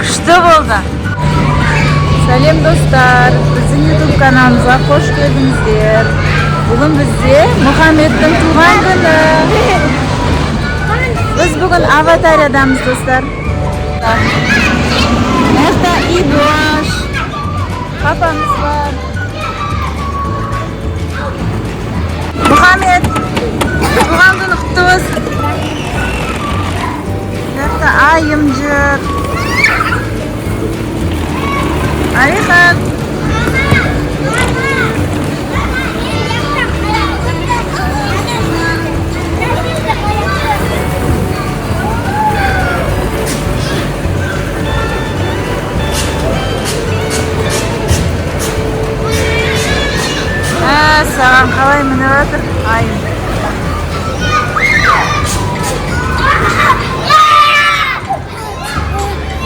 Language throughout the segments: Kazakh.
Күшті болды. Сәлем достар, біздің YouTube каналымызға қош келдіңіздер. Бүгін бізде Мұхаммедтің туған күні. Біз бүгін аватариядамыз достар. Мақта Ибош, папамыз бар. Мұхаммед, туған күні құтты болсын. Мақта айым жүр. Алихан. Саған қалай мініп жатыр айым.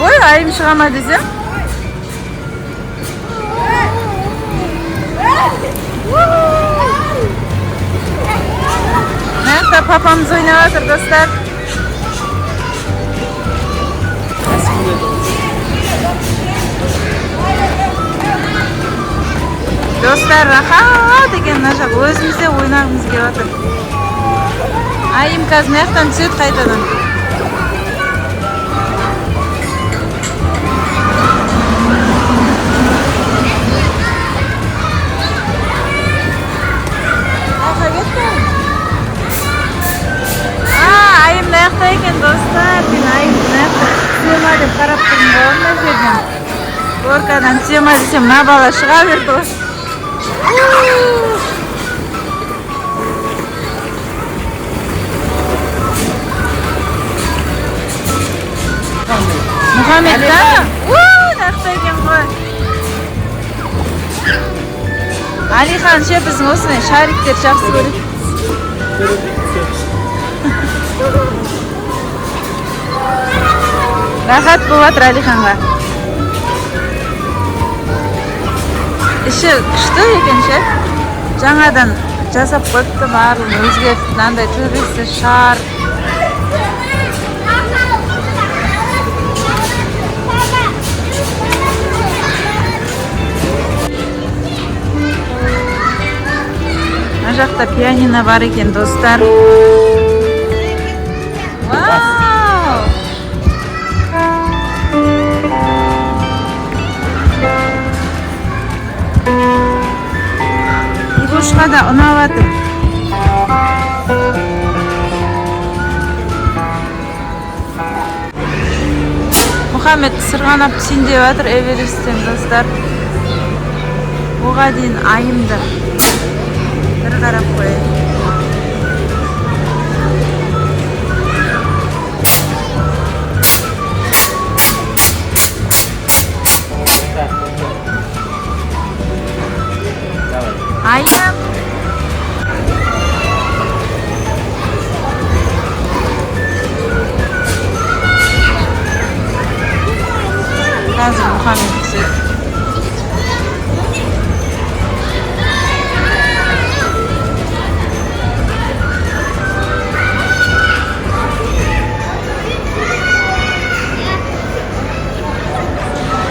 Ой, айым шыға ма десем? Мақта папамыз ойнап жатыр достар. Достар, рахат екен мына жақ, өзімізде ойнағымыз келіп жатыр. Айым қазір маяқтан түседі қайтадан. Айым маяқта екен достар, мен айым маяқта түсе ма деп қарап тұрмын ғой мына жерден. Горкадан түсе ма десем, мына бала шыға берді ғой. Мұхаммедта маяқта екен ғой. Алихан ше біздің осындай шариктер жақсы көреді. Рахат болып жатыр Алиханға. Іші күшті екен ше. Жаңадан жасап қойыпты, барлығын өзгертіп, мынандай төбесі шар. Мына жақта пианино бар екен достар. Ибошқа да ұнап жатыр. Мұхаммед сырғанап түсейін деп жатыр Эвересттен достар. Оға дейін айымды бір қарап қояйын. Айым. Қазір Мұхаммед түседі.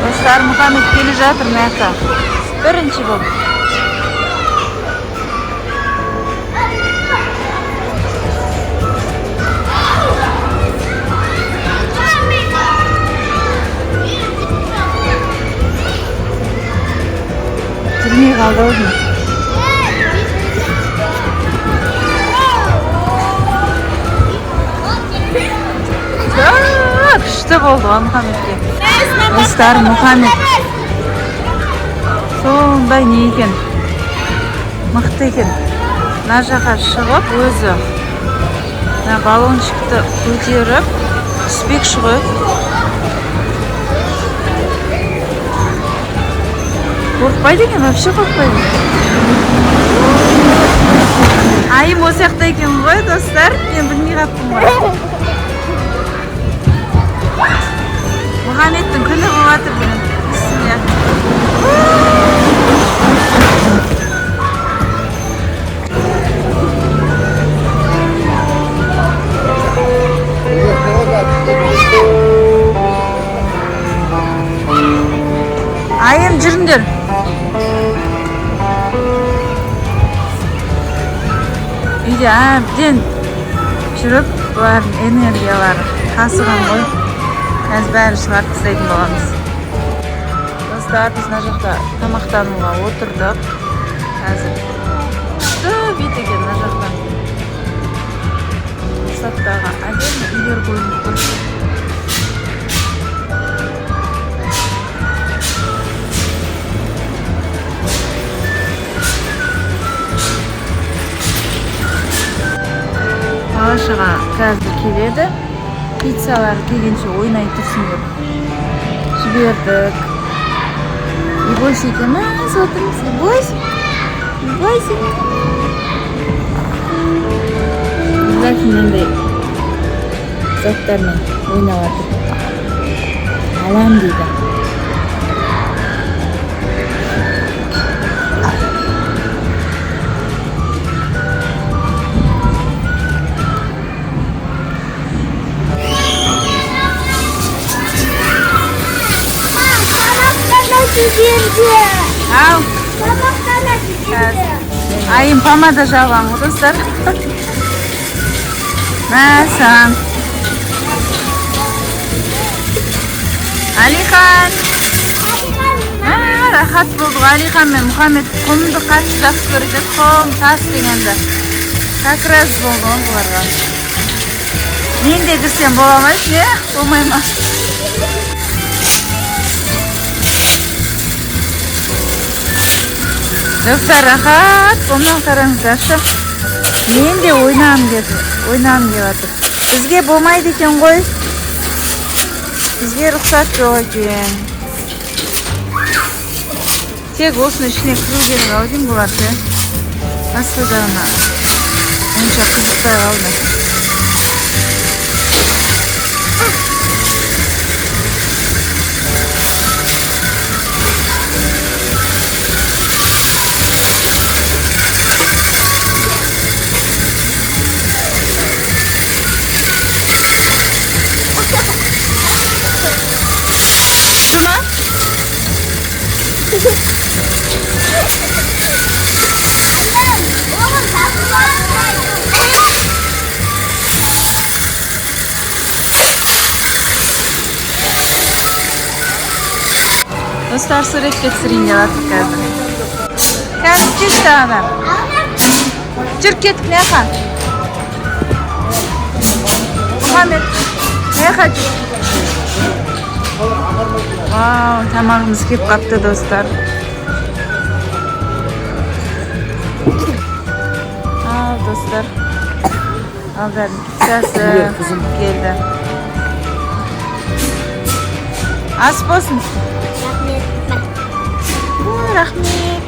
Достар, Мұхаммед келе жатыр маяққа. Бірінші болып. Жүрмей қалды өзім. Күшті болды ғой Мұхаммедке. Достар, Мұхаммед сондай не екен, мықты екен. Мына жаққа шығып өзі баллончикті көтеріп түспекші ғой. Қорқпайды екен, вообще қорқпайды. Айым осы жақта екен ғой достар, мен білмей қаппын ғой. Мұхаммедтің күні болып жатыр бүгін. Бисмилля. Gündür. Үйде әбден жүріп, бұлардың энергиялары тасыған ғой. Қазір бәрі шығарып тастайтын боламыз. Достар, біз мына жақта тамақтануға отырдық. Қазір күшті бет екен мына жақтан. Саттағы әдемі үйлер қойылып тұр. Алашыға қазір келеді. Пиццалар келгенше ойнай тұрсын деп жібердік. Ибойс екеніміз отырмыз. Ибойс мынандай заттармен ойнап жатыр. Алам дейді. Ау. Айым помада жабам, достар. Мәсән. Алихан. Рахат болдық. Алихан мен Мұхаммед құмды қатты жақсы көреді. Құм, тас дегенді. Как раз болды бұларға. Мен де кірсем боламайыз, не? Болмай ма? Достар, рахат, қолынан қараңыздаршы. Мен де ойнам деп жатыр. Бізге болмайды екен ғой. Бізге рұқсат жоқ екен. Тек осыны ішіне кіруге ғауден болар ше. Басқа жағына. Онша қызықтай қалды. Dostlar, sürekli getireyim yalattık galiba. Kendisi çizdi adam. Türkiye ne yapar? Muhammed ne yapar? Wow, tamamımız kep kaptı dostlar. Al dostlar. Al verdim. Pizzası geldi. Az olsun. Rahmet.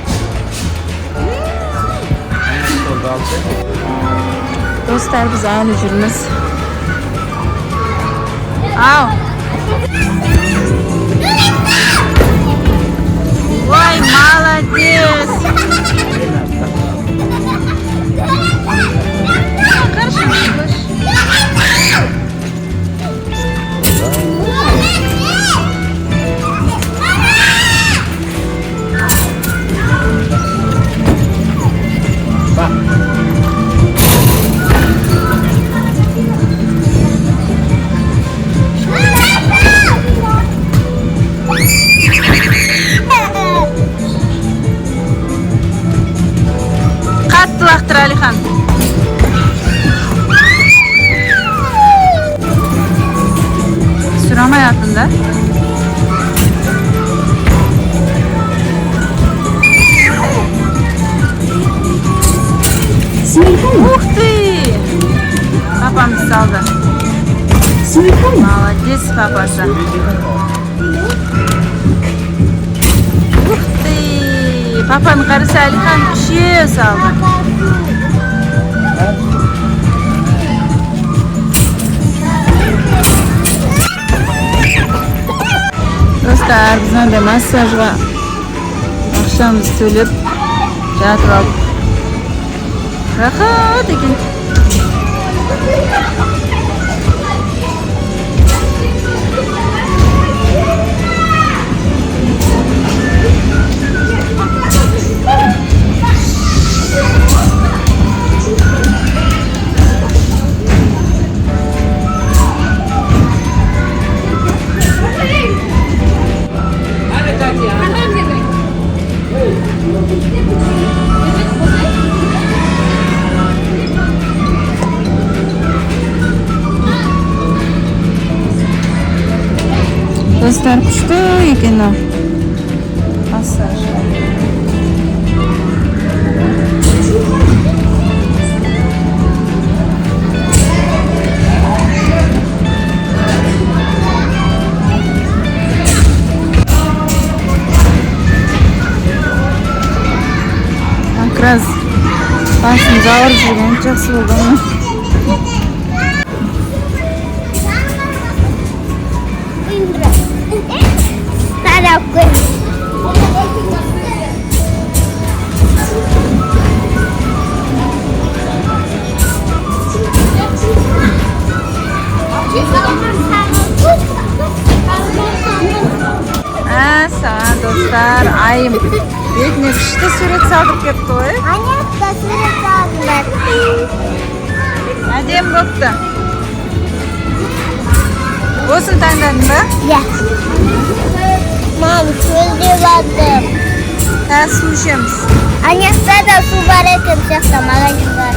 Dostlar, biz aynı жүрміз. Ау. Ой, молодец. Қатты лақтыр, Алихан. Сұрамай атында. Ух ты! Папам салды. Молодец, папаса. Ух ты! Папаның қарысы Алихан үшеу салды. Достар, біз мынандай массажға ақшамыз төлеп жатып алдық. Рахат екен. Dostlar, күшті екен о. Массаж. Biraz başımıza ağrı жүрген жақсы болды ма? Саған достар, айым бетіне күшті сурет салдырып кепті ғой. Анетта сурет салдым. Әдем болыпты. Осын таңдадың ба? Иә. Мам, көлде бардым. Су ішеміз. Анетта да су бар екен сияқты магазин бар.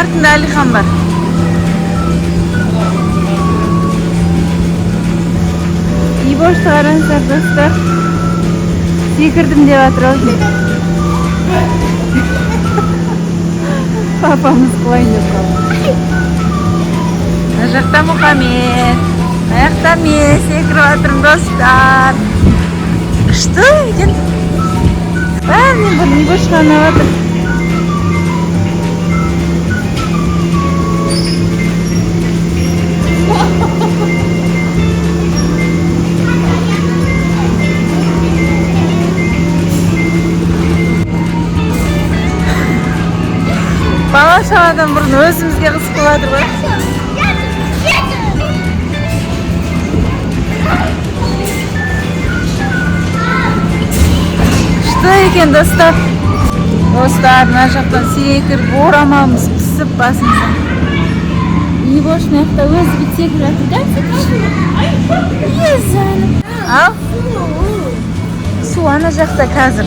Артында Алихан бар. И бошты қараңыздар достар. Секірдім деп жатыр ау. Папамыз қылайын деп қалды. Мына жақта Мұхамед. Аяқта мен секіріп жатырмын достар. Күшті екен. Бәрінен бір не бош қанап жатыр. Бала-шағадан бұрын өзімізге қызық болады ғой. Күшті екен достар. Достар, мына жақтан секіріп, орамалымыз пісіп басымыздан. Не бош, мына жақта өзі бит секіріп жатыр да? Езәлім. Ал? Су ана жақта қазір.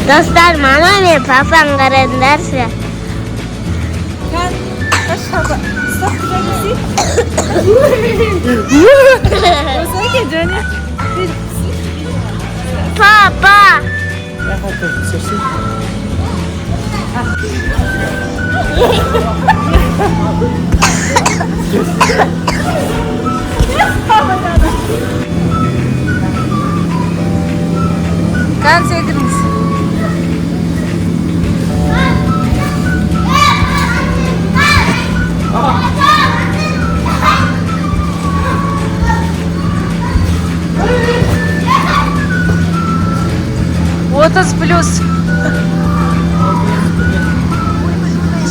Dostlar, mama ve papam qarandarsa. Kan, aşağıda. Stop güzelisi. Nasıl ki Johnny? Papa. Kan sekiriniz. Otuz plus.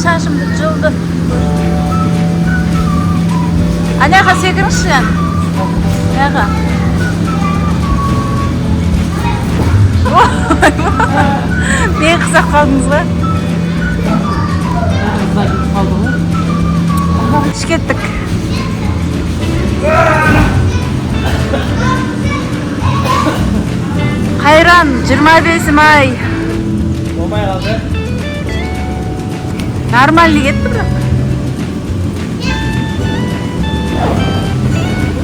Şaşım жылды. Anaqa sekirіңізші. Anaqa. Мен қызақ қалдыңыз ба? Іш кеттік. Қайран, 25 май. Болмай қалды. Нормальный кетті бірақ.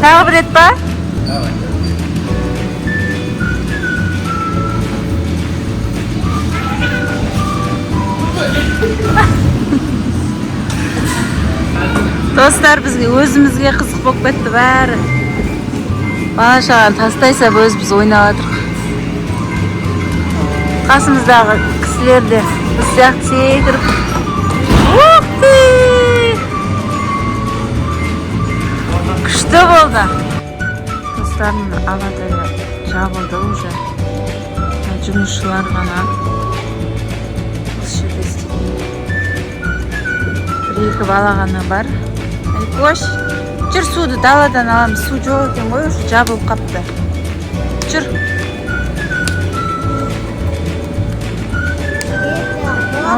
Тағы бір рет па? Достар, бізге өзімізге қызық болып кетті бәрі. Бала-шағаны тастайса өзіміз ойнап жатырмыз. Қасымыздағы кісілер де біз сияқты секіріп. Күшті болды. Достарым алатайы жабылды уже. Жұмысшылар ғана осы жерде істейді. Бір-екі бала ғана бар. Кош, жүр суды даладан аламыз. Су жоқ екен ғой, уже жабылып қапты.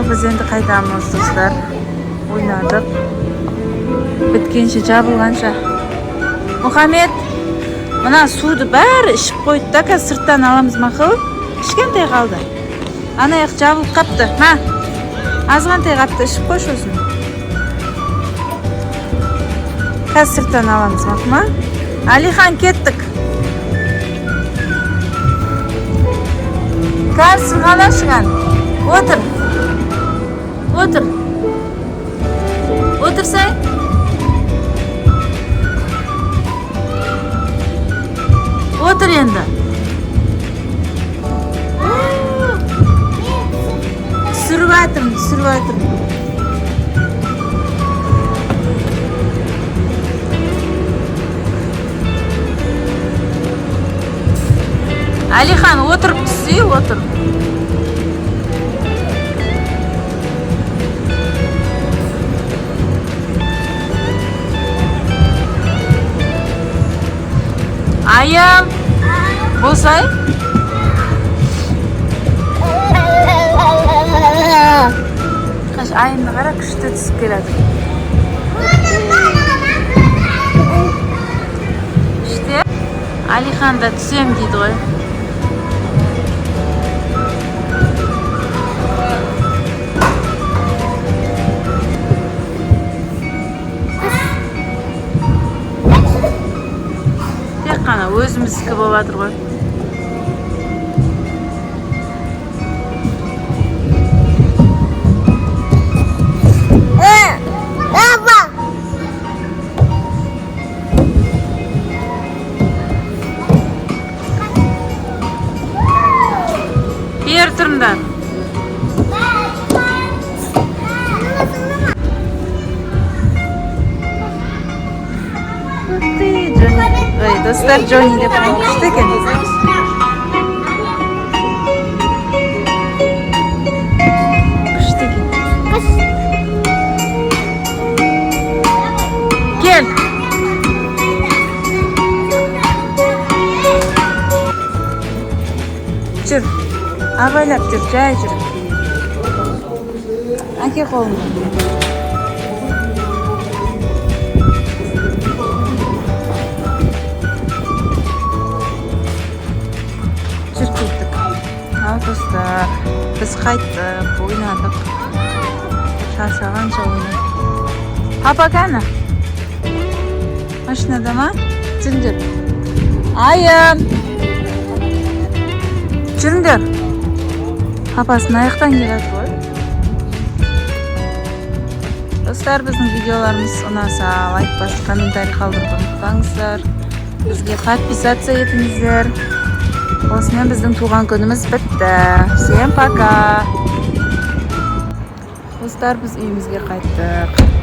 Ал біз енді қайтамыз достар. Ойнадық. Біткенше жабылғанша. Мұхаммед, мына суды бәрі ішіп қойды да, қазір сырттан аламыз мақұл. Кішкентай қалды. Анаяқ жабылып қапты. Ма, азғантай қапты, ішіп қойшы осыны. Қазір сырттан аламыз мақұл ма? Алихан, кеттік. Қазір ғана шыған. Отыр. Отыр. Отырсай. Отыр енді. Түсіріп атырмын, түсіріп атырмын. Алихан, отырып түсі, отыр. Ayam, болсай? Қаш, айымды қара күшті түсіп келеді. Іште, Алихан да түсем дейді ғой. Қана өзіміздікі болып жатыр ғой. Бер тұрыңдар. Ой, достар, Джонни деп күшті екен. Күшті екен. Кел. Жүр. Абайлап жүр, жай жүр. Әке қолыңды. Достар, біз қайттық, ойнадық. Шаршағанша ойнадық. Папа кәні? Машинада ма? Жүріңдер. Айым! Жүріңдер. Папасын аяқтан келеді ғой. Достар, біздің видеоларымыз ұнаса, лайк басып, комментарий қалдыруды ұмытпаңыздар. Бізге подписаться етіңіздер. Осымен біздің туған күніміз бітті. Всем пока. Достар, біз үйімізге қайттық.